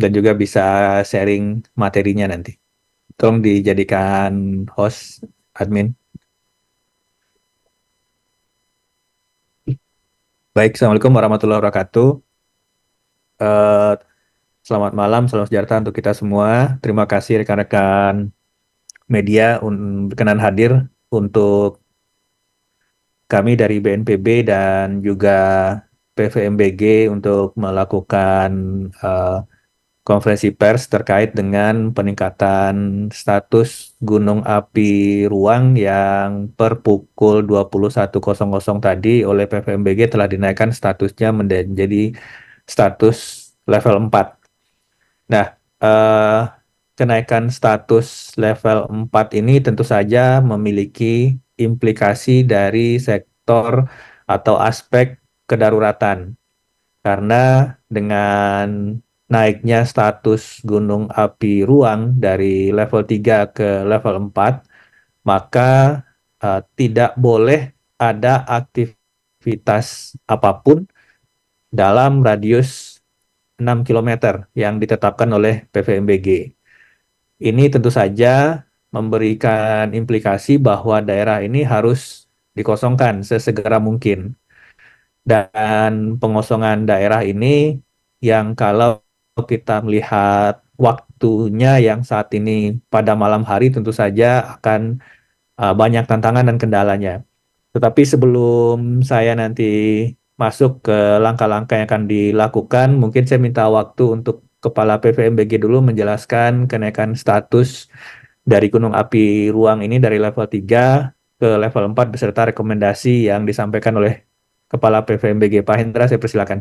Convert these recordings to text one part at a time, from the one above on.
dan juga bisa sharing materinya nanti. Tolong dijadikan host admin. Baik, Assalamualaikum warahmatullahi wabarakatuh. Eh, Selamat malam, salam sejahtera untuk kita semua. Terima kasih rekan-rekan media berkenan hadir untuk kami dari BNPB dan juga PVMBG untuk melakukan eh, konferensi pers terkait dengan peningkatan status gunung api Ruang yang per pukul 21.00 tadi oleh PVMBG telah dinaikkan statusnya menjadi status level 4. Nah, eh, kenaikan status level 4 ini tentu saja memiliki implikasi dari sektor atau aspek kedaruratan. Karena dengan naiknya status gunung api Ruang dari level 3 ke level 4, maka tidak boleh ada aktivitas apapun dalam radius 6 kilometer yang ditetapkan oleh PVMBG. Ini tentu saja memberikan implikasi bahwa daerah ini harus dikosongkan sesegera mungkin. Dan pengosongan daerah ini yang kalau kita melihat waktunya yang saat ini pada malam hari tentu saja akan banyak tantangan dan kendalanya. Tetapi sebelum saya nanti masuk ke langkah-langkah yang akan dilakukan, mungkin saya minta waktu untuk Kepala PVMBG dulu menjelaskan kenaikan status dari Gunung Api Ruang ini dari level 3 ke level 4 beserta rekomendasi yang disampaikan oleh Kepala PVMBG. Pak Hendra, saya persilakan.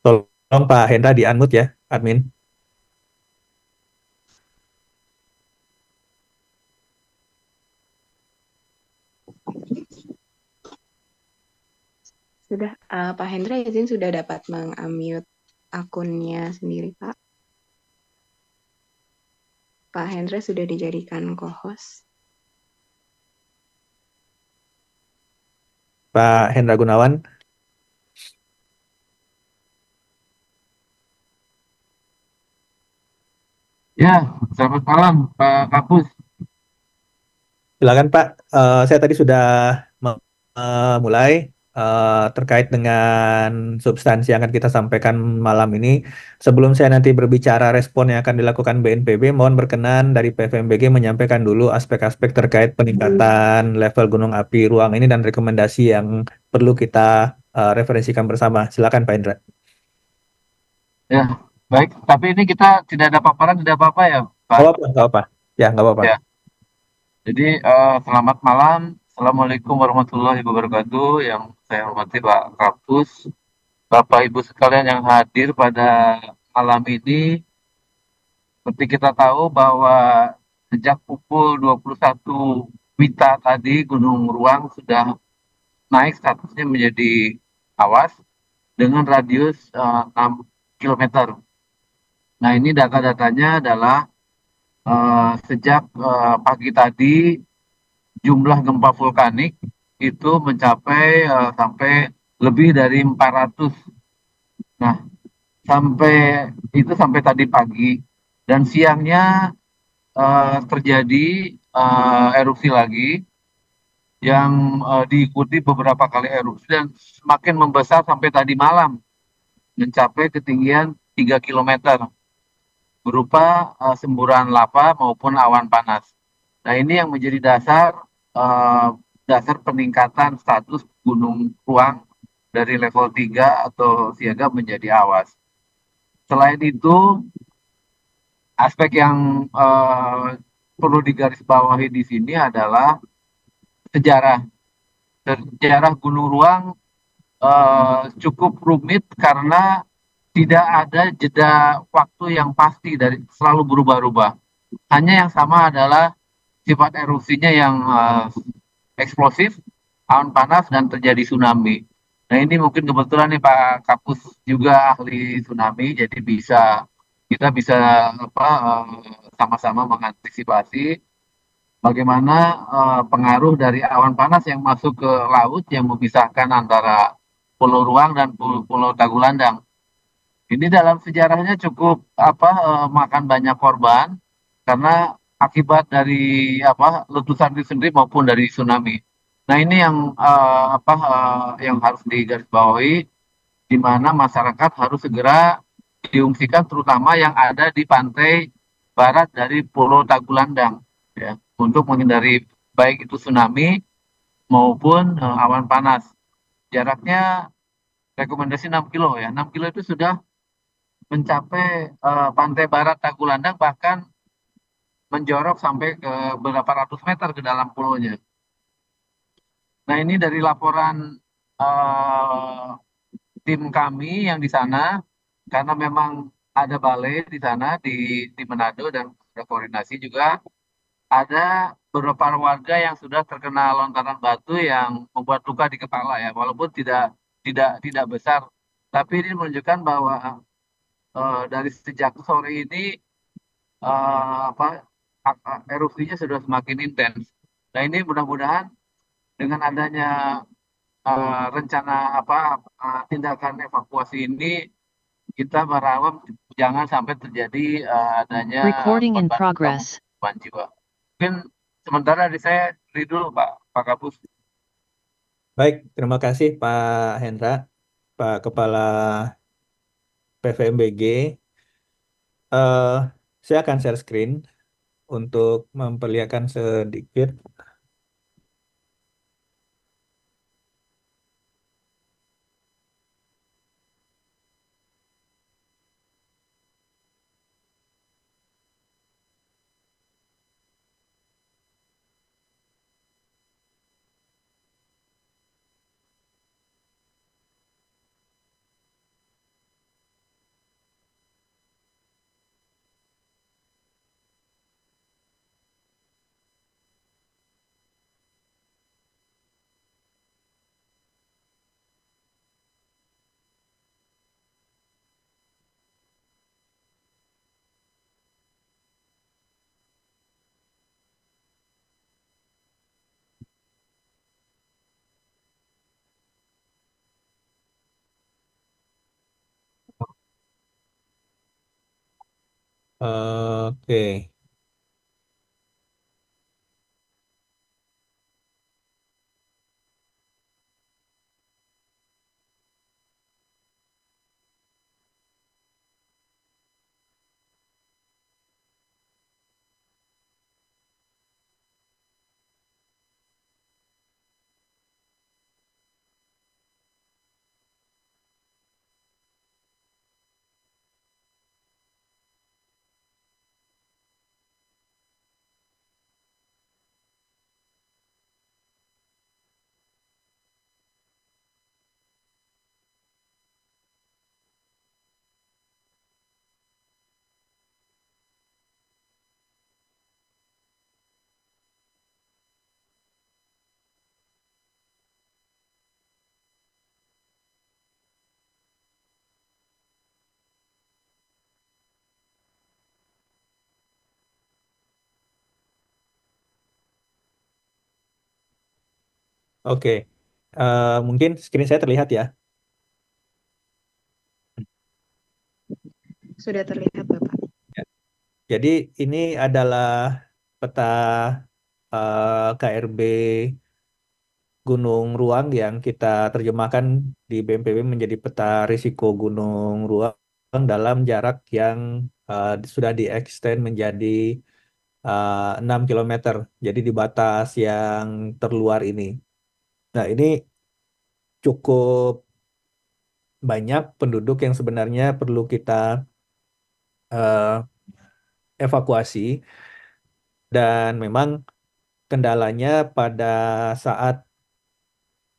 Tolong Pak Hendra di-unmute ya, admin. Sudah, Pak Hendra izin sudah dapat meng-unmute akunnya sendiri, Pak. Pak Hendra sudah dijadikan co-host. Pak Hendra Gunawan. Ya, selamat malam Pak Kapus. Silakan Pak. Saya tadi sudah mulai terkait dengan substansi yang akan kita sampaikan malam ini. Sebelum saya nanti berbicara respon yang akan dilakukan BNPB, mohon berkenan dari PVMBG menyampaikan dulu aspek-aspek terkait peningkatan level gunung api Ruang ini dan rekomendasi yang perlu kita referensikan bersama. Silakan Pak Indra. Ya, baik. Tapi ini kita tidak ada paparan, tidak apa-apa ya Nggak Pak. apa-apa, nggak apa. Ya, nggak apa-apa. Ya, jadi selamat malam. Assalamualaikum warahmatullahi wabarakatuh. Yang saya hormati Pak Kapus, Bapak Ibu sekalian yang hadir pada malam ini. Seperti kita tahu bahwa sejak pukul 21 WITA tadi Gunung Ruang sudah naik statusnya menjadi awas dengan radius 6 kilometer. Nah, ini data-datanya adalah sejak pagi tadi jumlah gempa vulkanik itu mencapai sampai lebih dari 400. Nah, sampai itu sampai tadi pagi dan siangnya terjadi erupsi lagi yang diikuti beberapa kali erupsi dan semakin membesar sampai tadi malam mencapai ketinggian 3 kilometer berupa semburan lava maupun awan panas. Nah, ini yang menjadi uh, dasar peningkatan status Gunung Ruang dari level 3 atau siaga menjadi awas. Selain itu, aspek yang perlu digarisbawahi di sini adalah sejarah. Sejarah Gunung Ruang cukup rumit karena tidak ada jeda waktu yang pasti dari selalu berubah-ubah. Hanya yang sama adalah sifat erupsinya yang eksplosif, awan panas dan terjadi tsunami. Nah, ini mungkin kebetulan nih Pak Kapus juga ahli tsunami, jadi kita bisa apa sama-sama mengantisipasi. bagaimana pengaruh dari awan panas yang masuk ke laut yang memisahkan antara Pulau Ruang dan Pulau Tagulandang. Ini dalam sejarahnya cukup makan banyak korban karena akibat dari letusan itu sendiri maupun dari tsunami. Nah ini yang yang harus digarisbawahi, di mana masyarakat harus segera diungsikan, terutama yang ada di pantai barat dari Pulau Tagulandang, ya, untuk menghindari baik itu tsunami maupun awan panas. Jaraknya rekomendasi 6 kilo ya. 6 kilo itu sudah mencapai pantai barat Tagulandang, bahkan menjorok sampai ke beberapa ratus meter ke dalam pulaunya. Nah ini dari laporan eh, tim kami yang di sana, karena memang ada balai di sana di Manado dan sudah koordinasi juga, ada beberapa warga yang sudah terkena lontaran batu yang membuat luka di kepala ya, walaupun tidak besar, tapi ini menunjukkan bahwa dari sejak sore ini apa erupsinya sudah semakin intens. Nah ini mudah-mudahan dengan adanya rencana tindakan evakuasi ini, kita berharap jangan sampai terjadi adanya Recording in korban progress. korban jiwa. Mungkin sementara dari saya dari dulu Pak Kapus. Baik, terima kasih Pak Hendra, Pak Kepala PVMBG. Eh, saya akan share screen untuk memperlihatkan sedikit. Oke. Oke. Mungkin screen saya terlihat ya. Sudah terlihat, Bapak. Ya. Jadi ini adalah peta KRB Gunung Ruang yang kita terjemahkan di BNPB menjadi peta risiko Gunung Ruang dalam jarak yang sudah diekstend menjadi 6 km. Jadi di batas yang terluar ini. Nah, ini cukup banyak penduduk yang sebenarnya perlu kita eh, evakuasi, dan memang kendalanya pada saat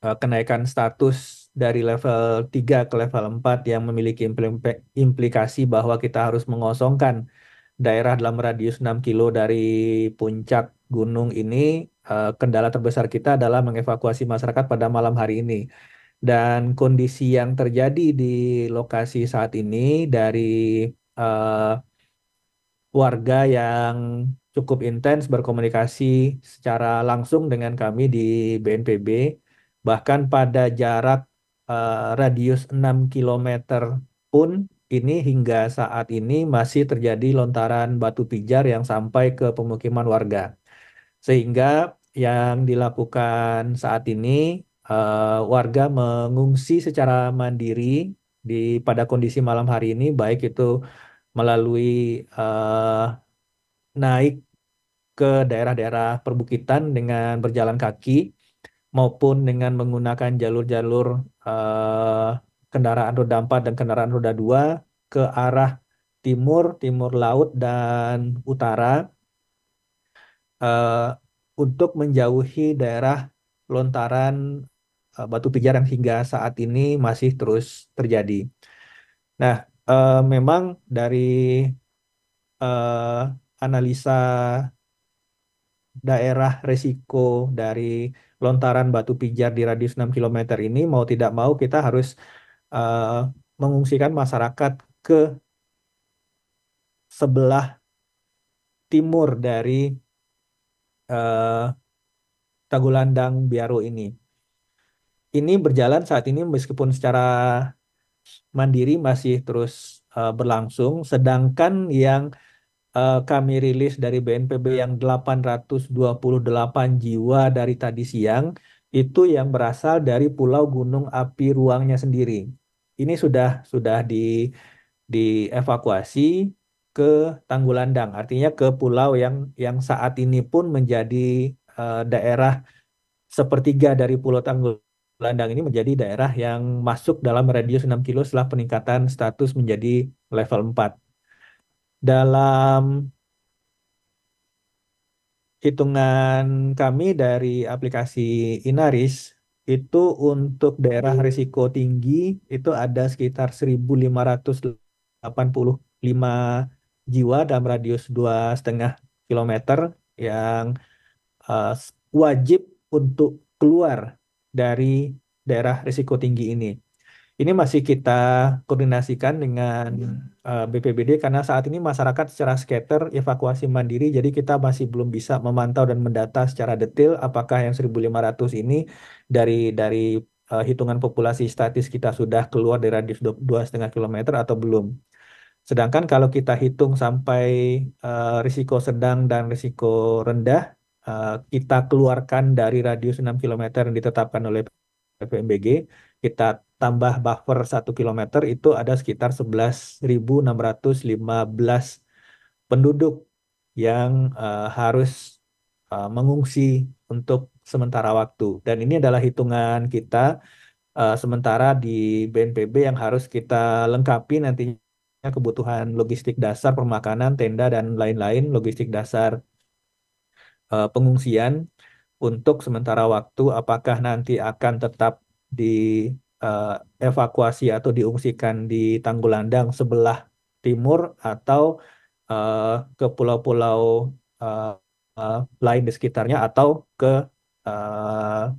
kenaikan status dari level 3 ke level 4 yang memiliki implikasi bahwa kita harus mengosongkan daerah dalam radius 6 kilo dari puncak gunung ini. Kendala terbesar kita adalah mengevakuasi masyarakat pada malam hari ini. Dan kondisi yang terjadi di lokasi saat ini dari eh, warga yang cukup intens berkomunikasi secara langsung dengan kami di BNPB, bahkan pada jarak radius 6 kilometer pun ini hingga saat ini masih terjadi lontaran batu pijar yang sampai ke pemukiman warga. Sehingga yang dilakukan saat ini warga mengungsi secara mandiri pada kondisi malam hari ini, baik itu melalui naik ke daerah-daerah perbukitan dengan berjalan kaki maupun dengan menggunakan jalur-jalur eh, kendaraan roda 4 dan kendaraan roda 2 ke arah timur, timur laut dan utara eh, untuk menjauhi daerah lontaran batu pijar yang hingga saat ini masih terus terjadi. Nah, memang dari analisa daerah resiko dari lontaran batu pijar di radius 6 kilometer ini, mau tidak mau kita harus eh, mengungsikan masyarakat ke sebelah timur dari eh, Tagulandang Biaro ini. Ini berjalan saat ini meskipun secara mandiri masih terus berlangsung, sedangkan yang kami rilis dari BNPB yang 828 jiwa dari tadi siang itu yang berasal dari Pulau Gunung Api Ruangnya sendiri. Ini sudah dievakuasi ke Tanggulandang, artinya ke pulau yang saat ini pun menjadi daerah sepertiga dari Pulau Tanggulandang ini menjadi daerah yang masuk dalam radius 6 kilo setelah peningkatan status menjadi level 4. Dalam hitungan kami dari aplikasi Inaris, itu untuk daerah risiko tinggi itu ada sekitar 1.585 jiwa dalam radius 2,5 kilometer yang wajib untuk keluar dari daerah risiko tinggi ini. Ini masih kita koordinasikan dengan BPBD karena saat ini masyarakat secara scatter evakuasi mandiri, jadi kita masih belum bisa memantau dan mendata secara detail apakah yang 1.500 ini dari hitungan populasi statis kita sudah keluar dari radius 2,5 kilometer atau belum. Sedangkan kalau kita hitung sampai risiko sedang dan risiko rendah, kita keluarkan dari radius 6 kilometer yang ditetapkan oleh PPMBG, kita tambah buffer 1 kilometer itu ada sekitar 11.615 penduduk yang harus mengungsi untuk sementara waktu. Dan ini adalah hitungan kita sementara di BNPB yang harus kita lengkapi nantinya kebutuhan logistik dasar, permakanan, tenda, dan lain-lain, logistik dasar pengungsian untuk sementara waktu, apakah nanti akan tetap dievakuasi atau diungsikan di Tanggulandang sebelah timur atau eh, ke pulau-pulau eh, lain di sekitarnya atau ke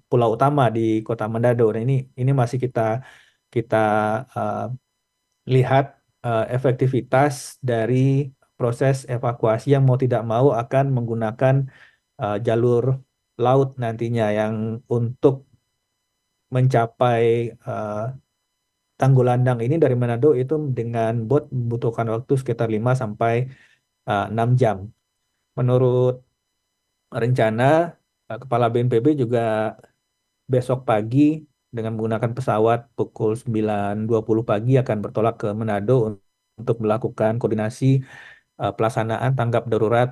pulau utama di Kota Manado. Nah, ini masih kita eh, lihat efektivitas dari proses evakuasi yang mau tidak mau akan menggunakan jalur laut nantinya yang untuk mencapai uh, Tanggulandang ini dari Manado itu dengan bot membutuhkan waktu sekitar 5 sampai 6 jam. Menurut rencana Kepala BNPB juga besok pagi dengan menggunakan pesawat pukul 9.20 pagi akan bertolak ke Manado untuk melakukan koordinasi pelaksanaan tanggap darurat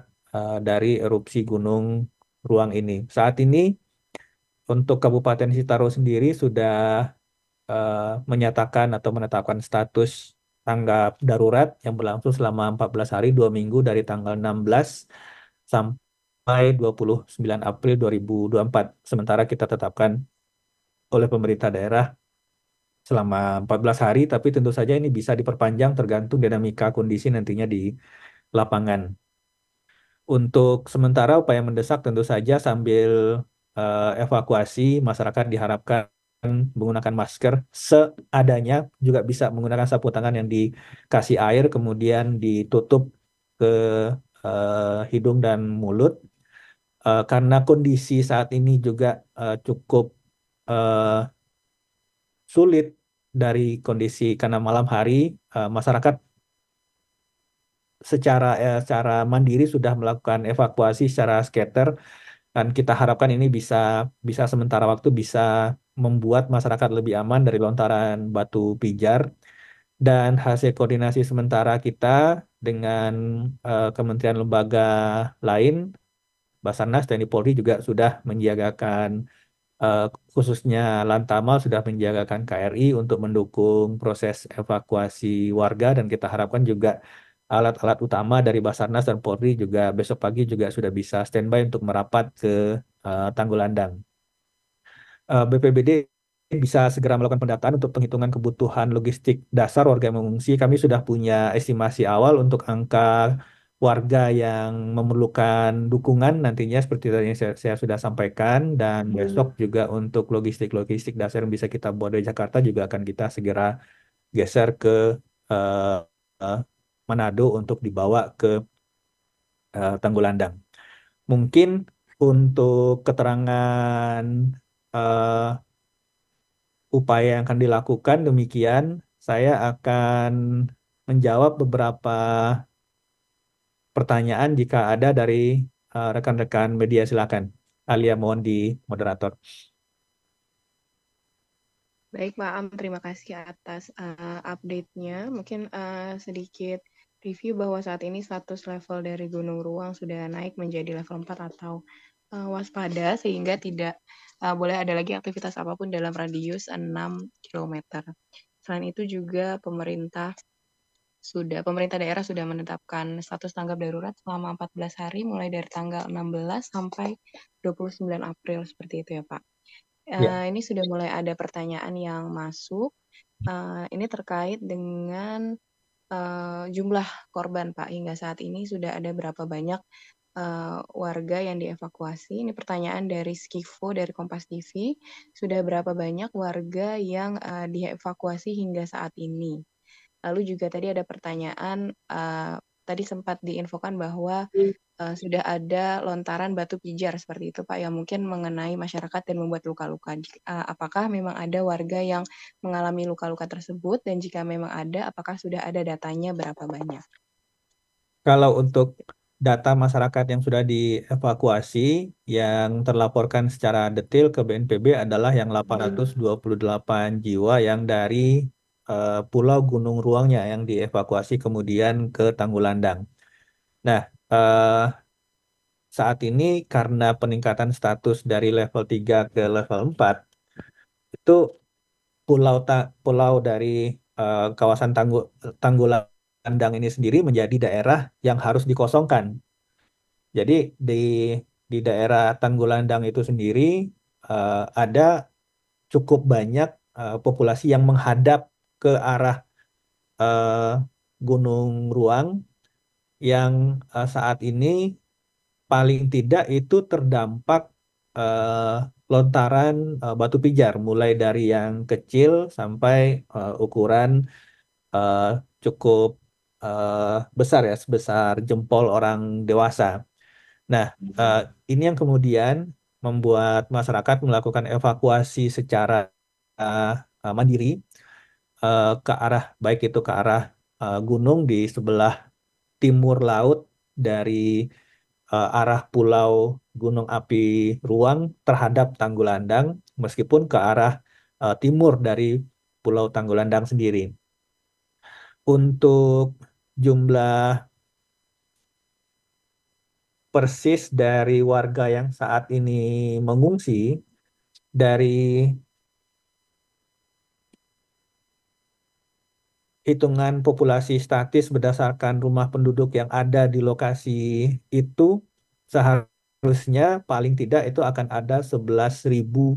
dari erupsi Gunung Ruang ini. Saat ini untuk Kabupaten Sitaro sendiri sudah menyatakan atau menetapkan status tanggap darurat yang berlangsung selama 14 hari 2 minggu dari tanggal 16 sampai 29 April 2024. Sementara kita tetapkan oleh pemerintah daerah selama 14 hari, tapi tentu saja ini bisa diperpanjang tergantung dinamika kondisi nantinya di lapangan. Untuk sementara upaya mendesak tentu saja sambil evakuasi, masyarakat diharapkan menggunakan masker seadanya, juga bisa menggunakan sapu tangan yang dikasih air, kemudian ditutup ke hidung dan mulut. Karena kondisi saat ini juga cukup eh, sulit dari kondisi karena malam hari, masyarakat secara mandiri sudah melakukan evakuasi secara scatter, dan kita harapkan ini bisa bisa sementara waktu bisa membuat masyarakat lebih aman dari lontaran batu pijar. Dan hasil koordinasi sementara kita dengan kementerian lembaga lain, Basarnas, TNI Polri juga sudah menyiagakan, eh, khususnya Lantamal sudah menyiagakan KRI untuk mendukung proses evakuasi warga, dan kita harapkan juga alat-alat utama dari Basarnas dan Polri juga besok pagi juga sudah bisa standby untuk merapat ke Tanggulandang. BPBD bisa segera melakukan pendataan untuk penghitungan kebutuhan logistik dasar warga yang mengungsi. Kami sudah punya estimasi awal untuk angka warga yang memerlukan dukungan nantinya seperti tadi yang saya sudah sampaikan, dan besok juga untuk logistik-logistik dasar yang bisa kita bawa dari Jakarta juga akan kita segera geser ke eh, eh, Manado untuk dibawa ke Tanggulandang. Mungkin untuk keterangan eh, upaya yang akan dilakukan demikian, saya akan menjawab beberapa pertanyaan jika ada dari rekan-rekan media, silakan. Alia, mohon di moderator. Baik, Pak Am, terima kasih atas update-nya. Mungkin sedikit review bahwa saat ini status level dari Gunung Ruang sudah naik menjadi level 4 atau waspada, sehingga tidak boleh ada lagi aktivitas apapun dalam radius 6 km. Selain itu juga pemerintah daerah sudah menetapkan status tanggap darurat selama 14 hari mulai dari tanggal 16 sampai 29 April, seperti itu ya Pak. Ya. Ini sudah mulai ada pertanyaan yang masuk. Ini terkait dengan jumlah korban, Pak. Hingga saat ini sudah ada berapa banyak warga yang dievakuasi? Ini pertanyaan dari Skivo dari Kompas TV. Sudah berapa banyak warga yang dievakuasi hingga saat ini? Lalu juga tadi ada pertanyaan, tadi sempat diinfokan bahwa sudah ada lontaran batu pijar seperti itu Pak, yang mungkin mengenai masyarakat dan membuat luka-luka. Apakah memang ada warga yang mengalami luka-luka tersebut, dan jika memang ada, apakah sudah ada datanya berapa banyak? Kalau untuk data masyarakat yang sudah dievakuasi, yang terlaporkan secara detail ke BNPB adalah yang 828 jiwa yang dari Pulau Gunung Ruangnya yang dievakuasi kemudian ke Tanggulandang. Nah, saat ini karena peningkatan status dari level 3 ke level 4, itu pulau dari kawasan Tanggulandang ini sendiri menjadi daerah yang harus dikosongkan. Jadi di daerah Tanggulandang itu sendiri ada cukup banyak populasi yang menghadap ke arah eh, Gunung Ruang, yang saat ini paling tidak itu terdampak eh, lontaran batu pijar, mulai dari yang kecil sampai ukuran eh, cukup eh, besar ya, sebesar jempol orang dewasa. Nah, eh, ini yang kemudian membuat masyarakat melakukan evakuasi secara mandiri ke arah, baik itu ke arah gunung di sebelah timur laut dari arah Pulau Gunung Api Ruang terhadap Tanggulandang, meskipun ke arah timur dari Pulau Tanggulandang sendiri. Untuk jumlah persis dari warga yang saat ini mengungsi, dari hitungan populasi statis berdasarkan rumah penduduk yang ada di lokasi itu, seharusnya paling tidak itu akan ada 11.000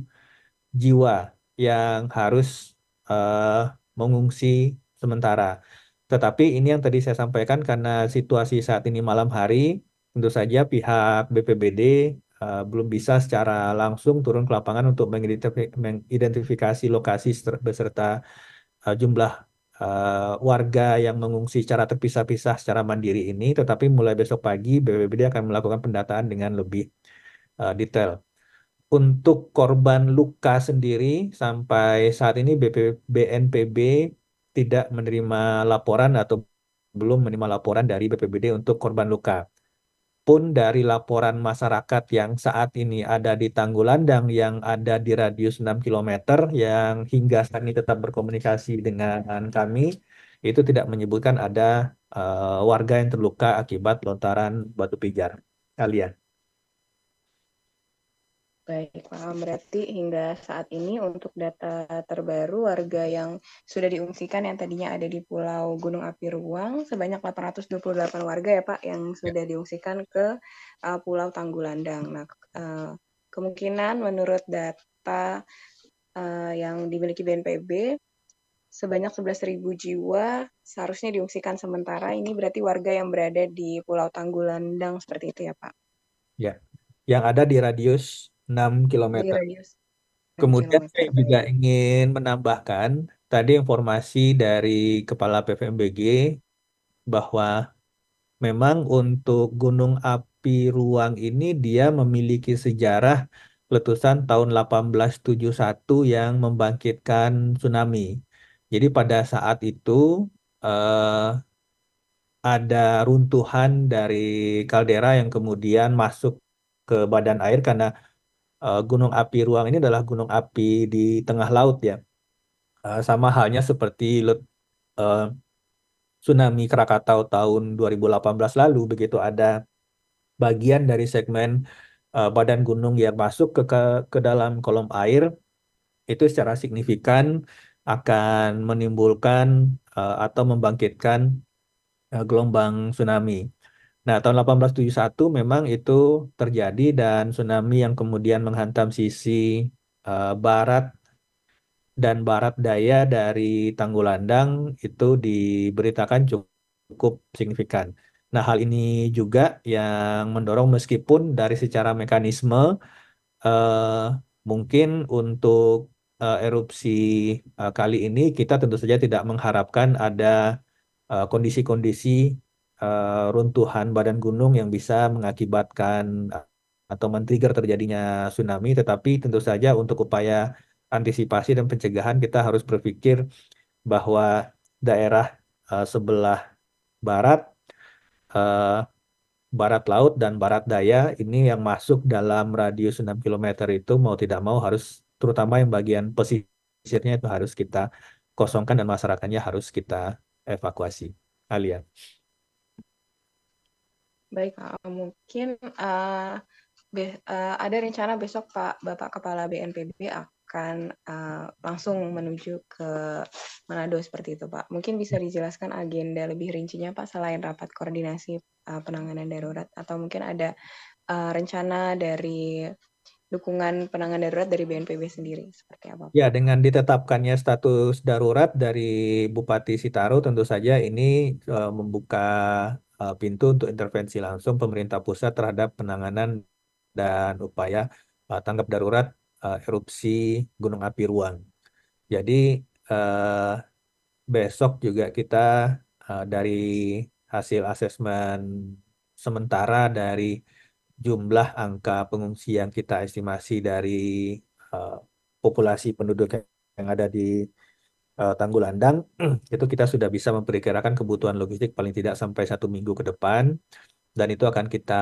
jiwa yang harus eh, mengungsi sementara. Tetapi ini yang tadi saya sampaikan, karena situasi saat ini malam hari, tentu saja pihak BPBD belum bisa secara langsung turun ke lapangan untuk mengidentifikasi lokasi beserta jumlah warga yang mengungsi secara terpisah-pisah secara mandiri ini, tetapi mulai besok pagi BPBD akan melakukan pendataan dengan lebih detail. Untuk korban luka sendiri, sampai saat ini BNPB tidak menerima laporan atau belum menerima laporan dari BPBD untuk korban luka. Pun dari laporan masyarakat yang saat ini ada di Tanggulandang, yang ada di radius 6 kilometer, yang hingga saat ini tetap berkomunikasi dengan kami, itu tidak menyebutkan ada warga yang terluka akibat lontaran batu pijar. Kalian. Baik, paham. Berarti hingga saat ini untuk data terbaru warga yang sudah diungsikan yang tadinya ada di Pulau Gunung Api Ruang sebanyak 828 warga ya Pak yang sudah diungsikan ke Pulau Tanggulandang. Nah, kemungkinan menurut data yang dimiliki BNPB sebanyak 11.000 jiwa seharusnya diungsikan sementara. Ini berarti warga yang berada di Pulau Tanggulandang seperti itu ya Pak? Ya, yang ada di radius 6 Di kilometer. radius 6 Kemudian kilometer. saya juga ingin menambahkan tadi informasi dari Kepala PVMBG bahwa memang untuk Gunung Api Ruang ini dia memiliki sejarah letusan tahun 1871 yang membangkitkan tsunami. Jadi pada saat itu eh, ada runtuhan dari kaldera yang kemudian masuk ke badan air karena Gunung Api Ruang ini adalah gunung api di tengah laut ya. Sama halnya seperti eh, tsunami Krakatau tahun 2018 lalu, begitu ada bagian dari segmen badan gunung yang masuk ke dalam kolom air, itu secara signifikan akan menimbulkan atau membangkitkan gelombang tsunami. Nah, tahun 1871 memang itu terjadi dan tsunami yang kemudian menghantam sisi barat dan barat daya dari Tanggulandang itu diberitakan cukup signifikan. Nah, hal ini juga yang mendorong meskipun dari secara mekanisme eh, mungkin untuk erupsi kali ini kita tentu saja tidak mengharapkan ada kondisi-kondisi runtuhan badan gunung yang bisa mengakibatkan atau men-trigger terjadinya tsunami, tetapi tentu saja untuk upaya antisipasi dan pencegahan kita harus berpikir bahwa daerah sebelah barat, eh, barat laut dan barat daya ini yang masuk dalam radius 6 kilometer itu mau tidak mau harus, terutama yang bagian pesisirnya itu harus kita kosongkan dan masyarakatnya harus kita evakuasi. Alia. Baik, mungkin ada rencana besok Pak Bapak Kepala BNPB akan langsung menuju ke Manado seperti itu Pak. Mungkin bisa dijelaskan agenda lebih rincinya Pak selain rapat koordinasi penanganan darurat atau mungkin ada rencana dari dukungan penanganan darurat dari BNPB sendiri seperti apa Pak? Ya, dengan ditetapkannya status darurat dari Bupati Sitaro, tentu saja ini membuka pintu untuk intervensi langsung pemerintah pusat terhadap penanganan dan upaya tanggap darurat erupsi Gunung Api Ruang. Jadi eh, besok juga kita dari hasil asesmen sementara dari jumlah angka pengungsi yang kita estimasi dari eh, populasi penduduk yang ada di Tanggulandang, itu kita sudah bisa memperkirakan kebutuhan logistik paling tidak sampai 1 minggu ke depan, dan itu akan kita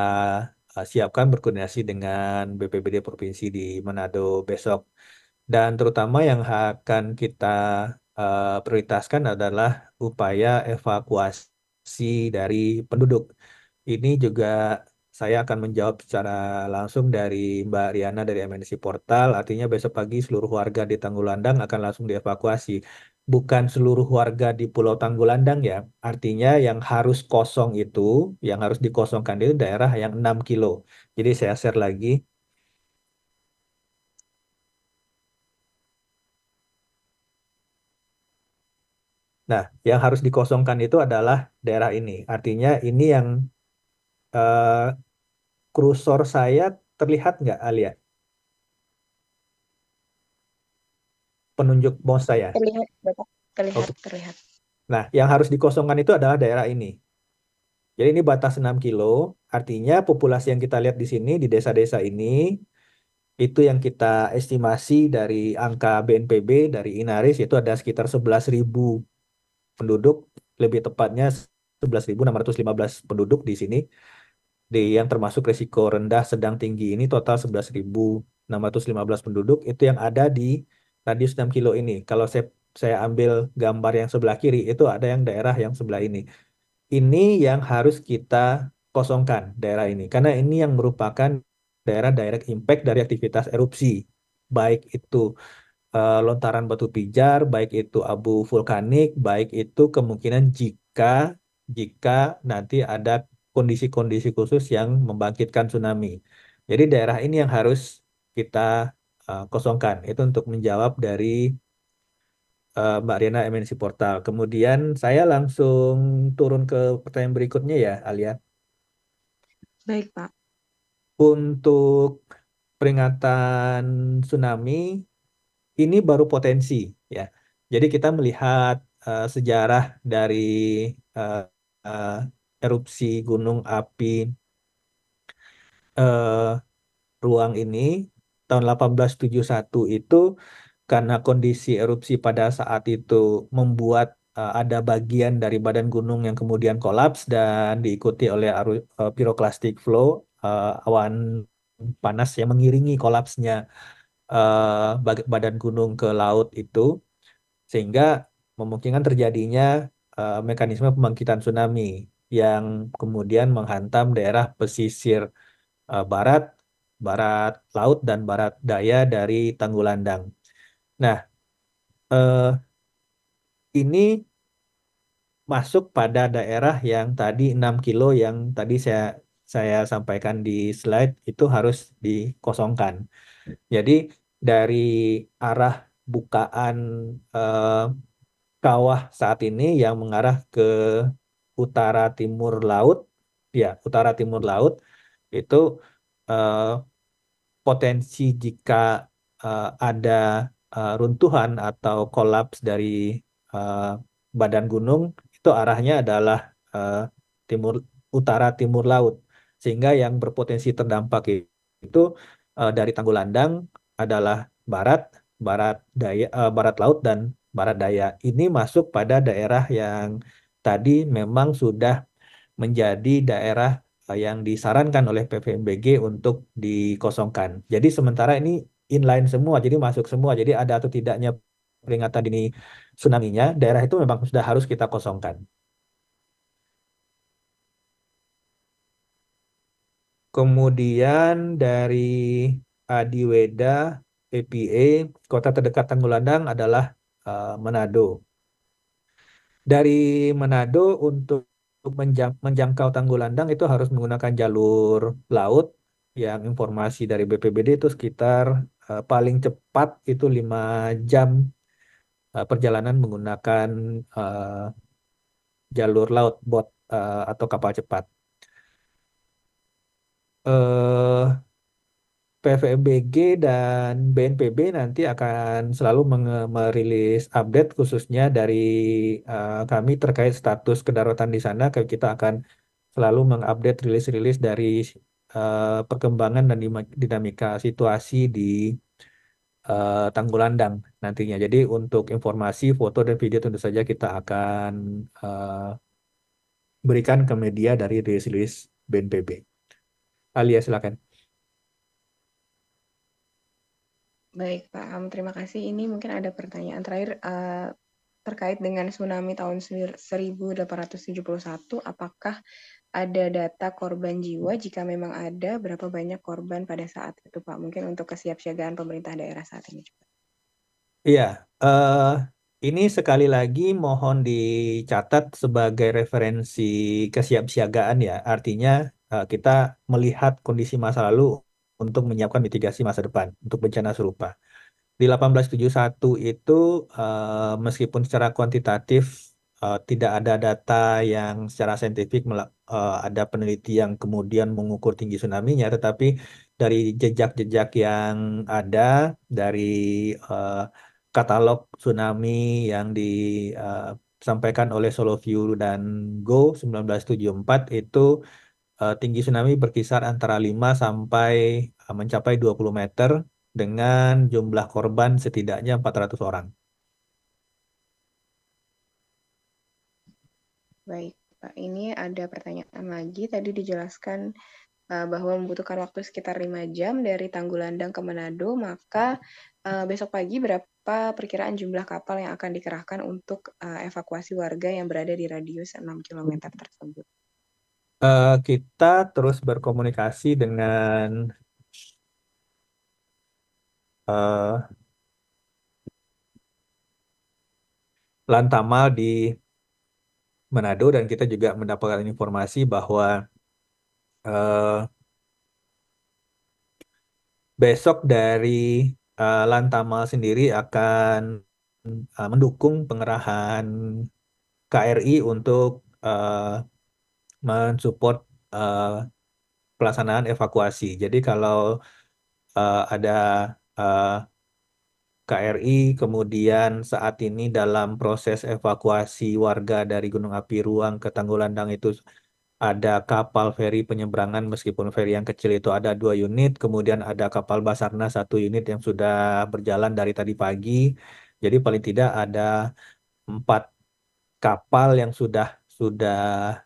siapkan berkoordinasi dengan BPBD Provinsi di Manado besok. Dan terutama yang akan kita prioritaskan adalah upaya evakuasi dari penduduk. Ini juga saya akan menjawab secara langsung dari Mbak Riana dari MNC Portal. Artinya besok pagi seluruh warga di Tanggulandang akan langsung dievakuasi. Bukan seluruh warga di Pulau Tanggulandang ya. Artinya yang harus kosong itu, yang harus dikosongkan itu daerah yang 6 kilo. Jadi saya share lagi. Nah, yang harus dikosongkan itu adalah daerah ini. Artinya ini yang eh, kursor saya terlihat nggak, Alia? Penunjuk mouse saya. Terlihat Bapak, terlihat, Oke. terlihat. Nah, yang harus dikosongkan itu adalah daerah ini. Jadi ini batas 6 kilo, artinya populasi yang kita lihat di sini, di desa-desa ini, itu yang kita estimasi dari angka BNPB, dari Inaris, itu ada sekitar 11.000 penduduk, lebih tepatnya 11.615 penduduk di sini. Yang termasuk risiko rendah, sedang, tinggi ini total 11.615 penduduk, itu yang ada di radius 6 kilo ini. Kalau saya ambil gambar yang sebelah kiri, itu ada yang daerah yang sebelah ini. Ini yang harus kita kosongkan daerah ini karena ini yang merupakan daerah direct impact dari aktivitas erupsi, baik itu lontaran batu pijar, baik itu abu vulkanik, baik itu kemungkinan jika jika nanti ada kondisi-kondisi khusus yang membangkitkan tsunami. Jadi daerah ini yang harus kita kosongkan. Itu untuk menjawab dari Mbak Riana MNC Portal. Kemudian saya langsung turun ke pertanyaan berikutnya ya, Alia. Baik, Pak. Untuk peringatan tsunami ini baru potensi ya. Jadi kita melihat sejarah dari eh, eh, erupsi gunung api eh, ruang ini tahun 1871 itu karena kondisi erupsi pada saat itu membuat ada bagian dari badan gunung yang kemudian kolaps dan diikuti oleh pyroclastic flow, awan panas yang mengiringi kolapsnya badan gunung ke laut itu, sehingga memungkinkan terjadinya mekanisme pembangkitan tsunami yang kemudian menghantam daerah pesisir barat, barat laut dan barat daya dari Tanggulandang. Nah, eh, ini masuk pada daerah yang tadi 6 kilo yang tadi saya sampaikan di slide itu harus dikosongkan. Jadi dari arah bukaan eh, kawah saat ini yang mengarah ke utara timur laut, ya utara timur laut itu eh, potensi jika ada runtuhan atau kolaps dari eh, badan gunung itu arahnya adalah eh, timur utara timur laut, sehingga yang berpotensi terdampak itu dari Tanggulandang adalah barat, barat laut dan barat daya. Ini masuk pada daerah yang tadi memang sudah menjadi daerah yang disarankan oleh PVMBG untuk dikosongkan. Jadi sementara ini inline semua, jadi masuk semua. Jadi ada atau tidaknya peringatan dini tsunami-nya, daerah itu memang sudah harus kita kosongkan. Kemudian dari Adiweda EPA, kota terdekat Tanggulandang adalah Manado. Dari Manado untuk menjangkau Tanggulandang itu harus menggunakan jalur laut yang informasi dari BPBD itu sekitar paling cepat itu 5 jam perjalanan menggunakan eh, jalur laut bot atau kapal cepat. Eh, PVMBG dan BNPB nanti akan selalu merilis update khususnya dari kami terkait status kedaruratan di sana. Kita akan selalu mengupdate rilis-rilis dari perkembangan dan dinamika situasi di Tanggulandang nantinya. Jadi untuk informasi, foto dan video tentu saja kita akan berikan ke media dari rilis-rilis BNPB. Alia, silakan. Baik, Pak. Terima kasih. Ini mungkin ada pertanyaan terakhir terkait dengan tsunami tahun 1871. Apakah ada data korban jiwa? Jika memang ada, berapa banyak korban pada saat itu, Pak? Mungkin untuk kesiapsiagaan pemerintah daerah saat ini juga. Iya, eh, ini sekali lagi mohon dicatat sebagai referensi kesiapsiagaan ya. Artinya kita melihat kondisi masa lalu untuk menyiapkan mitigasi masa depan untuk bencana serupa. Di 1871 itu meskipun secara kuantitatif tidak ada data yang secara saintifik ada peneliti yang kemudian mengukur tinggi tsunami-nya, tetapi dari jejak-jejak yang ada dari eh, katalog tsunami yang disampaikan oleh Soloview dan Go 1974 itu tinggi tsunami berkisar antara 5 sampai mencapai 20 meter dengan jumlah korban setidaknya 400 orang. Baik, Pak. Ini ada pertanyaan lagi. Tadi dijelaskan bahwa membutuhkan waktu sekitar 5 jam dari Tanggulandang ke Manado, maka besok pagi berapa perkiraan jumlah kapal yang akan dikerahkan untuk evakuasi warga yang berada di radius 6 km tersebut? Kita terus berkomunikasi dengan uh, Lantamal di Manado dan kita juga mendapatkan informasi bahwa uh, besok dari Lantamal sendiri akan mendukung pengerahan KRI untuk mensupport uh, pelaksanaan evakuasi. Jadi kalau ada uh, KRI, kemudian saat ini dalam proses evakuasi warga dari Gunung Api Ruang ke Tanggulandang itu ada kapal feri penyeberangan, meskipun feri yang kecil itu ada 2 unit, kemudian ada kapal Basarnas 1 unit yang sudah berjalan dari tadi pagi. Jadi paling tidak ada 4 kapal yang sudah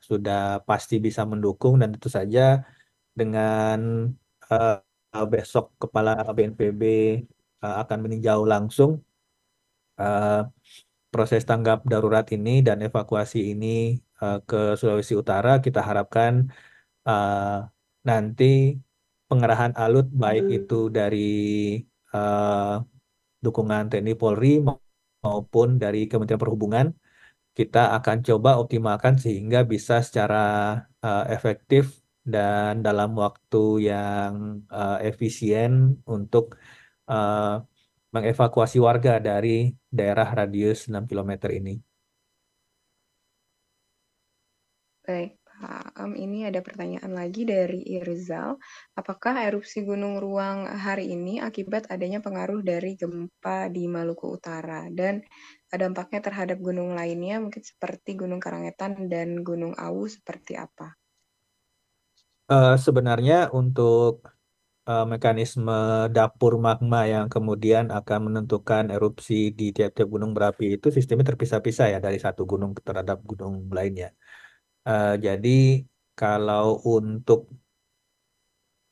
sudah pasti bisa mendukung, dan tentu saja dengan besok Kepala BNPB akan meninjau langsung eh, proses tanggap darurat ini dan evakuasi ini ke Sulawesi Utara. Kita harapkan eh, nanti pengerahan alut baik itu dari eh, dukungan TNI Polri maupun dari Kementerian Perhubungan kita akan coba optimalkan sehingga bisa secara efektif dan dalam waktu yang efisien untuk eh, mengevakuasi warga dari daerah radius 6 kilometer ini. Baik, Pak ini ada pertanyaan lagi dari Irzal. Apakah erupsi Gunung Ruang hari ini akibat adanya pengaruh dari gempa di Maluku Utara? Dan dampaknya terhadap gunung lainnya mungkin seperti Gunung Karangetan dan Gunung Awu seperti apa? Sebenarnya untuk mekanisme dapur magma yang kemudian akan menentukan erupsi di tiap-tiap gunung berapi itu sistemnya terpisah-pisah ya dari satu gunung terhadap gunung lainnya. Jadi kalau untuk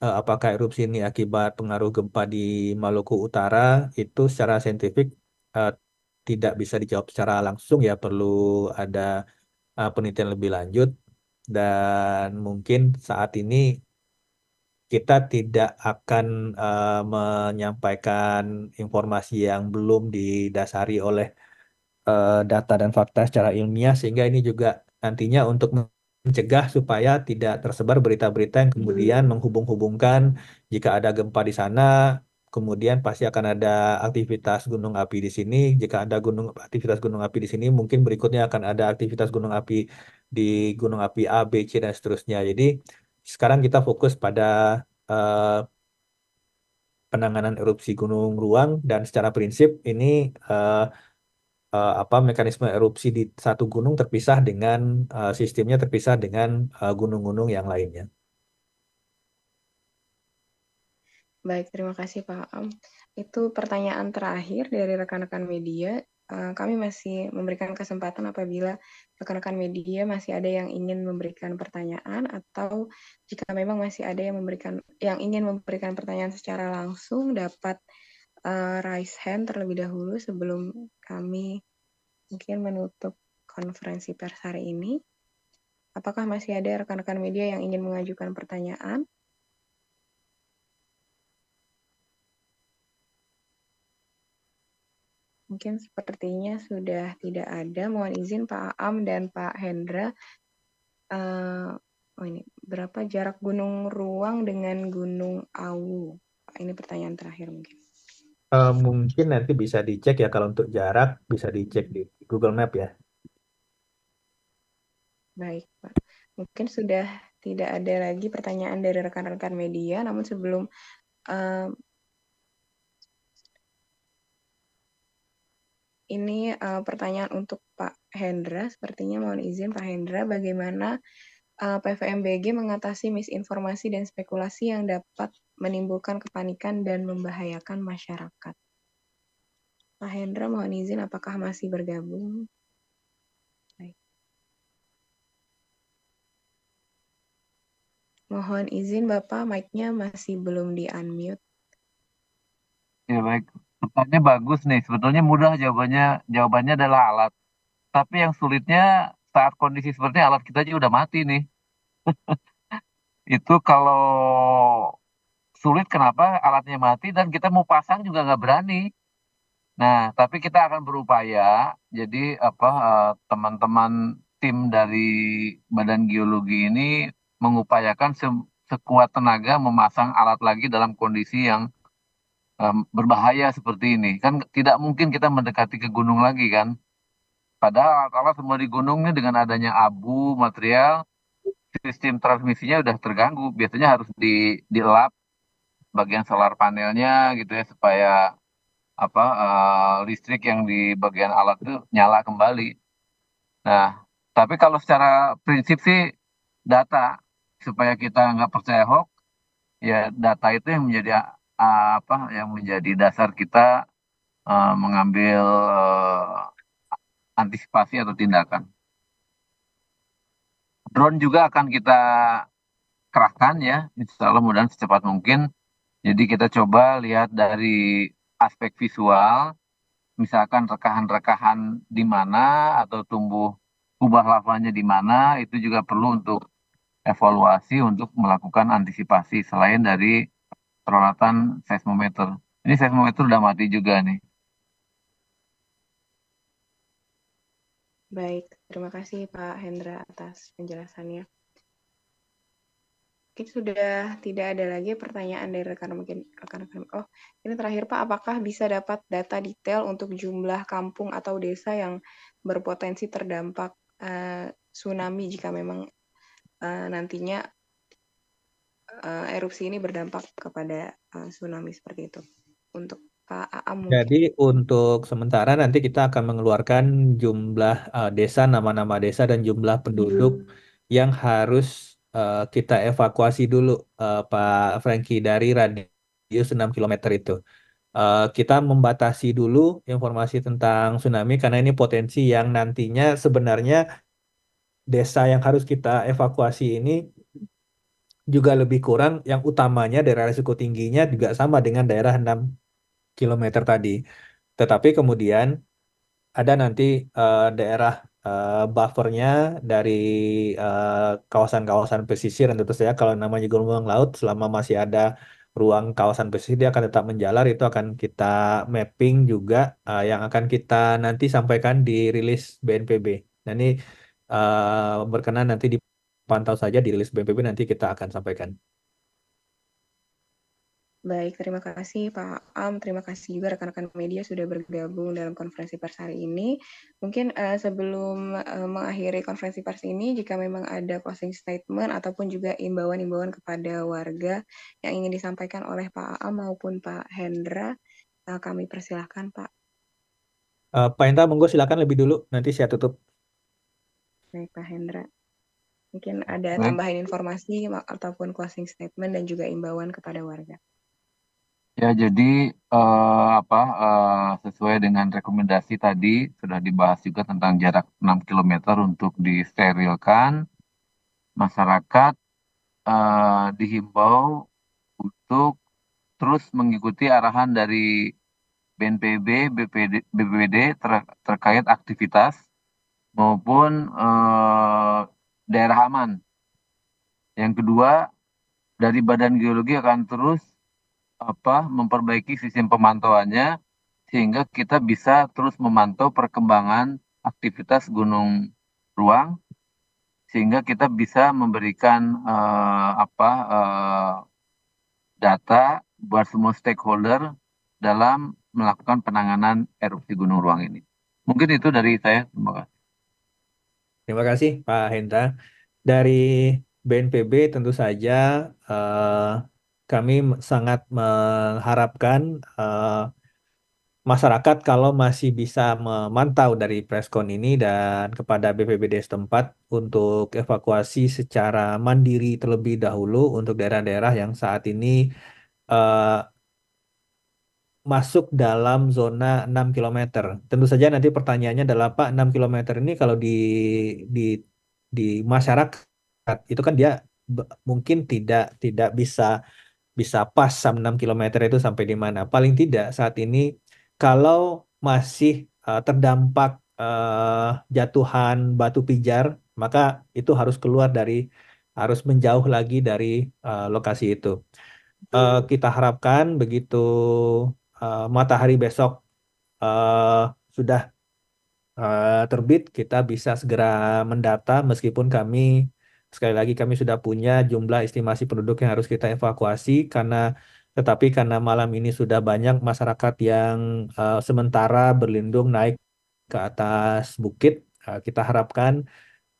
apakah erupsi ini akibat pengaruh gempa di Maluku Utara itu secara saintifik eh, tidak bisa dijawab secara langsung ya, perlu ada penelitian lebih lanjut, dan mungkin saat ini kita tidak akan menyampaikan informasi yang belum didasari oleh data dan fakta secara ilmiah, sehingga ini juga nantinya untuk mencegah supaya tidak tersebar berita-berita yang kemudian menghubung-hubungkan jika ada gempa di sana, kemudian pasti akan ada aktivitas gunung api di sini. Jika ada aktivitas gunung api di sini, mungkin berikutnya akan ada aktivitas gunung api di gunung api A, B, C, dan seterusnya. Jadi sekarang kita fokus pada eh, penanganan erupsi Gunung Ruang, dan secara prinsip ini eh, apa mekanisme erupsi di satu gunung terpisah dengan sistemnya terpisah dengan gunung-gunung yang lainnya. Baik, terima kasih Pak Am. Itu pertanyaan terakhir dari rekan-rekan media. Kami masih memberikan kesempatan apabila rekan-rekan media masih ada yang ingin memberikan pertanyaan, atau jika memang masih ada yang ingin memberikan pertanyaan secara langsung, dapat raise hand terlebih dahulu sebelum kami mungkin menutup konferensi pers hari ini. Apakah masih ada rekan-rekan media yang ingin mengajukan pertanyaan? Mungkin sepertinya sudah tidak ada. Mohon izin Pak Aam dan Pak Hendra. Ini berapa jarak Gunung Ruang dengan Gunung Awu? Pak, ini pertanyaan terakhir mungkin. Mungkin nanti bisa dicek ya, kalau untuk jarak bisa dicek di Google Map ya. Baik Pak. Mungkin sudah tidak ada lagi pertanyaan dari rekan-rekan media. Namun sebelum uh, ini pertanyaan untuk Pak Hendra. Sepertinya mohon izin Pak Hendra, bagaimana PVMBG mengatasi misinformasi dan spekulasi yang dapat menimbulkan kepanikan dan membahayakan masyarakat. Pak Hendra, mohon izin apakah masih bergabung? Baik. Mohon izin Bapak, mic-nya masih belum di-unmute. Ya baik, pertanyaannya bagus nih. Sebetulnya mudah jawabannya. Jawabannya adalah alat. Tapi yang sulitnya saat kondisi seperti ini, alat kita aja udah mati nih. Itu kalau sulit kenapa alatnya mati dan kita mau pasang juga nggak berani. Nah, tapi kita akan berupaya. Jadi apa teman-teman tim dari Badan Geologi ini mengupayakan sekuat tenaga memasang alat lagi dalam kondisi yang berbahaya seperti ini. Kan tidak mungkin kita mendekati ke gunung lagi kan. Padahal alat-alat semua di gunung ini dengan adanya abu, material, sistem transmisinya udah terganggu. Biasanya harus dielap bagian solar panelnya gitu ya supaya apa listrik yang di bagian alat itu nyala kembali. Nah, tapi kalau secara prinsip sih data supaya kita nggak percaya hoax, ya data itu yang menjadi apa yang menjadi dasar kita mengambil antisipasi atau tindakan. Drone juga akan kita kerahkan ya, insya Allah mudah secepat mungkin. Jadi kita coba lihat dari aspek visual, misalkan rekahan-rekahan di mana atau tumbuh kubah lavanya di mana, itu juga perlu untuk evaluasi untuk melakukan antisipasi selain dari peralatan seismometer. Ini seismometer udah mati juga nih. Baik, terima kasih Pak Hendra atas penjelasannya. Mungkin sudah tidak ada lagi pertanyaan dari rekan-rekan. Oh, ini terakhir Pak, apakah bisa dapat data detail untuk jumlah kampung atau desa yang berpotensi terdampak tsunami jika memang nantinya erupsi ini berdampak kepada tsunami seperti itu? Untuk Pak Aam mungkin. Jadi untuk sementara nanti kita akan mengeluarkan jumlah desa, nama-nama desa dan jumlah penduduk yang harus kita evakuasi dulu, Pak Frankie, dari radius 6 kilometer itu. Kita membatasi dulu informasi tentang tsunami karena ini potensi yang nantinya sebenarnya desa yang harus kita evakuasi ini juga lebih kurang, yang utamanya daerah risiko tingginya juga sama dengan daerah 6 kilometer tadi. Tetapi kemudian ada nanti daerah buffernya dari eh, kawasan-kawasan pesisir, dan tentu saja kalau namanya gelombang laut selama masih ada ruang kawasan pesisir dia akan tetap menjalar, itu akan kita mapping juga, yang akan kita nanti sampaikan di rilis BNPB. Dan ini berkenan nanti dipantau saja di rilis BNPB, nanti kita akan sampaikan. Baik, terima kasih Pak Am. Terima kasih juga rekan-rekan media sudah bergabung dalam konferensi pers hari ini. Mungkin sebelum mengakhiri konferensi pers ini, jika memang ada closing statement ataupun juga imbauan-imbauan kepada warga yang ingin disampaikan oleh Pak Am maupun Pak Hendra, kami persilahkan Pak. Pak Enta, monggo silakan lebih dulu, nanti saya tutup. Baik, Pak Hendra. Mungkin ada Baik. tambahan informasi ataupun closing statement dan juga imbauan kepada warga. Ya, jadi sesuai dengan rekomendasi tadi sudah dibahas juga tentang jarak 6 kilometer untuk disterilkan. Masyarakat dihimbau untuk terus mengikuti arahan dari BNPB, BPBD terkait aktivitas maupun daerah aman. Yang kedua, dari Badan Geologi akan terus memperbaiki sistem pemantauannya sehingga kita bisa terus memantau perkembangan aktivitas gunung ruang sehingga kita bisa memberikan data buat semua stakeholder dalam melakukan penanganan erupsi gunung ruang ini. Mungkin itu dari saya. Terima kasih. Terima kasih Pak Hendra. Dari BNPB tentu saja kami sangat mengharapkan masyarakat kalau masih bisa memantau dari Preskon ini dan kepada BPBD setempat untuk evakuasi secara mandiri terlebih dahulu untuk daerah-daerah yang saat ini eh, masuk dalam zona 6 kilometer. Tentu saja nanti pertanyaannya adalah Pak 6 kilometer ini kalau di di masyarakat itu kan dia mungkin tidak tidak bisa pas 6 kilometer itu sampai di mana. Paling tidak saat ini kalau masih terdampak jatuhan batu pijar, maka itu harus menjauh lagi dari lokasi itu. Kita harapkan begitu matahari besok eh, sudah terbit, kita bisa segera mendata meskipun sekali lagi kami sudah punya jumlah estimasi penduduk yang harus kita evakuasi tetapi karena malam ini sudah banyak masyarakat yang sementara berlindung naik ke atas bukit, kita harapkan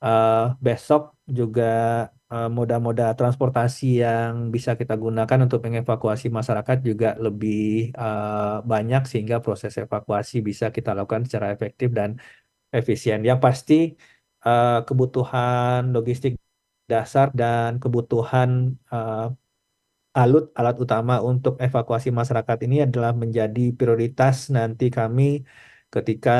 eh, besok juga moda-moda transportasi yang bisa kita gunakan untuk mengevakuasi masyarakat juga lebih banyak sehingga proses evakuasi bisa kita lakukan secara efektif dan efisien. Yang pasti kebutuhan logistik dasar dan kebutuhan alat utama untuk evakuasi masyarakat ini adalah menjadi prioritas nanti kami ketika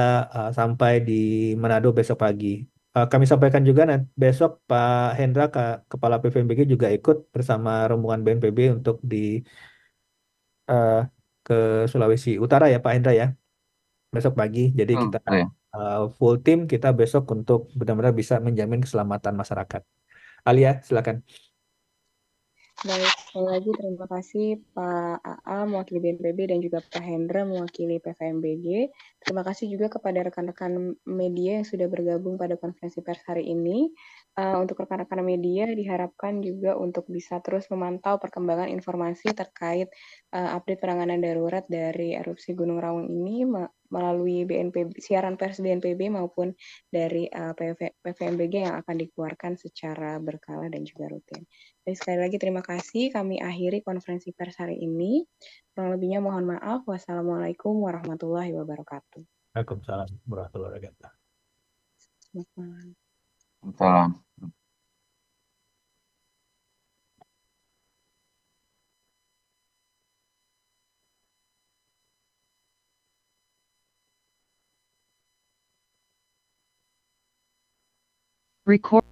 sampai di Manado besok pagi. Kami sampaikan juga besok Pak Hendra, Kepala PVMBG juga ikut bersama rombongan BNPB untuk eh, ke Sulawesi Utara ya Pak Hendra ya, besok pagi. Jadi kita Betul, ya. full tim kita besok untuk benar-benar bisa menjamin keselamatan masyarakat. Alia, silakan. Baik, sekali lagi terima kasih Pak AA mewakili BNPB dan juga Pak Hendra mewakili PVMBG. Terima kasih juga kepada rekan-rekan media yang sudah bergabung pada konferensi pers hari ini. Untuk rekan-rekan media diharapkan juga untuk bisa terus memantau perkembangan informasi terkait update penanganan darurat dari erupsi Gunung Raung ini melalui BNPB, siaran pers BNPB maupun dari PVMBG yang akan dikeluarkan secara berkala dan juga rutin. Jadi sekali lagi terima kasih. Kami akhiri konferensi pers hari ini. Kurang lebihnya mohon maaf. Wassalamualaikum warahmatullahi wabarakatuh. Waalaikumsalam warahmatullahi wabarakatuh. Selamat malam. Salam. Record